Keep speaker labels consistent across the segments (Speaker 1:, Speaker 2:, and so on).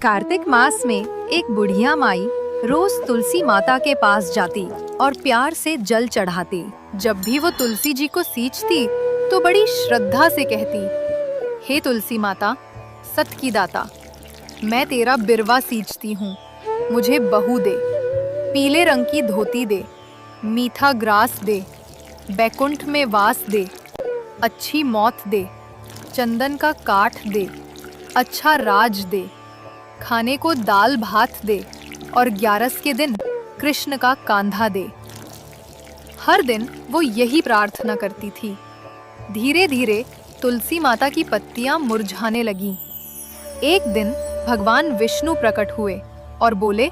Speaker 1: कार्तिक मास में एक बुढ़िया माई रोज तुलसी माता के पास जाती और प्यार से जल चढ़ाती। जब भी वो तुलसी जी को सींचती तो बड़ी श्रद्धा से कहती, हे तुलसी माता, सत की दाता, मैं तेरा बिरवा सींचती हूँ, मुझे बहू दे, पीले रंग की धोती दे, मीठा ग्रास दे, बैकुंठ में वास दे, अच्छी मौत दे, चंदन का काठ दे, अच्छा राज दे, खाने को दाल भात दे और 11 के दिन कृष्ण का कांधा दे। हर दिन वो यही प्रार्थना करती थी। धीरे धीरे तुलसी माता की पत्तियां मुरझाने लगीं। एक दिन भगवान विष्णु प्रकट हुए और बोले,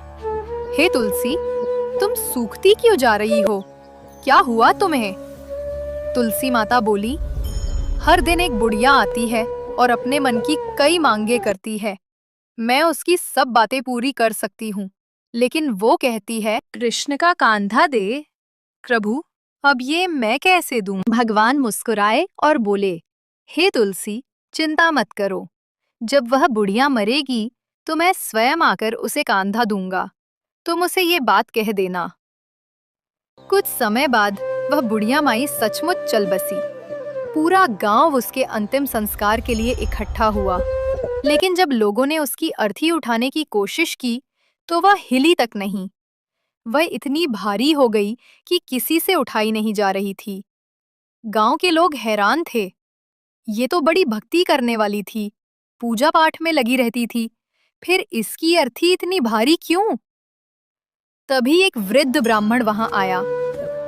Speaker 1: हे तुलसी, तुम सूखती क्यों जा रही हो? क्या हुआ तुम्हें? तुलसी माता बोली, हर दिन एक बुढ़िया आती है और अपने मन की कई मांगे करती है। मैं उसकी सब बातें पूरी कर सकती हूँ, लेकिन वो कहती है, कृष्ण का कांधा दे। प्रभु, अब ये मैं कैसे दूं? भगवान मुस्कुराए और बोले, हे तुलसी, चिंता मत करो। जब वह बुढ़िया मरेगी तो मैं स्वयं आकर उसे कांधा दूंगा। तुम उसे ये बात कह देना। कुछ समय बाद वह बुढ़िया माई सचमुच चल बसी। पूरा गांव उसके अंतिम संस्कार के लिए इकट्ठा हुआ। लेकिन जब लोगों ने उसकी अर्थी उठाने की कोशिश की तो वह हिली तक नहीं। वह इतनी भारी हो गई कि किसी से उठाई नहीं जा रही थी। गांव के लोग हैरान थे। ये तो बड़ी भक्ति करने वाली थी, पूजा पाठ में लगी रहती थी, फिर इसकी अर्थी इतनी भारी क्यों? तभी एक वृद्ध ब्राह्मण वहां आया।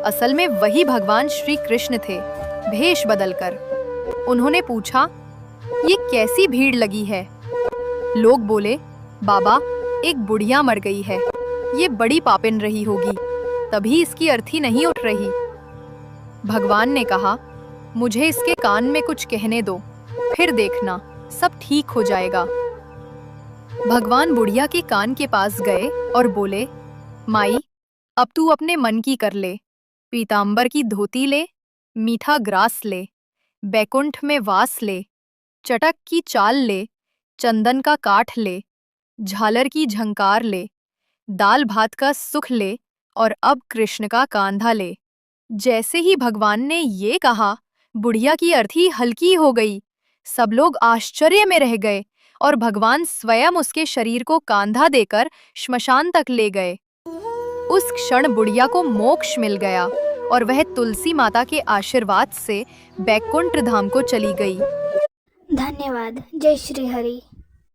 Speaker 1: असल में वही भगवान श्री कृष्ण थे, भेष बदलकर। उन्होंने पूछा, ये कैसी भीड़ लगी है? लोग बोले, बाबा, एक बुढ़िया मर गई है, ये बड़ी पापिन रही होगी, तभी इसकी अर्थी नहीं उठ रही। भगवान ने कहा, मुझे इसके कान में कुछ कहने दो, फिर देखना सब ठीक हो जाएगा। भगवान बुढ़िया के कान के पास गए और बोले, माई, अब तू अपने मन की कर ले। पीतांबर की धोती ले, मीठा ग्रास ले, बैकुंठ में वास ले, चटक की चाल ले, चंदन का काठ ले, झालर की झंकार ले, दाल भात का सुख ले और अब कृष्ण का कांधा ले। जैसे ही भगवान ने ये कहा, बुढ़िया की अर्थी हल्की हो गई। सब लोग आश्चर्य में रह गए और भगवान स्वयं उसके शरीर को कांधा देकर श्मशान तक ले गए। उस क्षण बुढ़िया को मोक्ष मिल गया और वह तुलसी माता के आशीर्वाद से बैकुंठ धाम को चली गई।
Speaker 2: धन्यवाद। जय श्री हरि।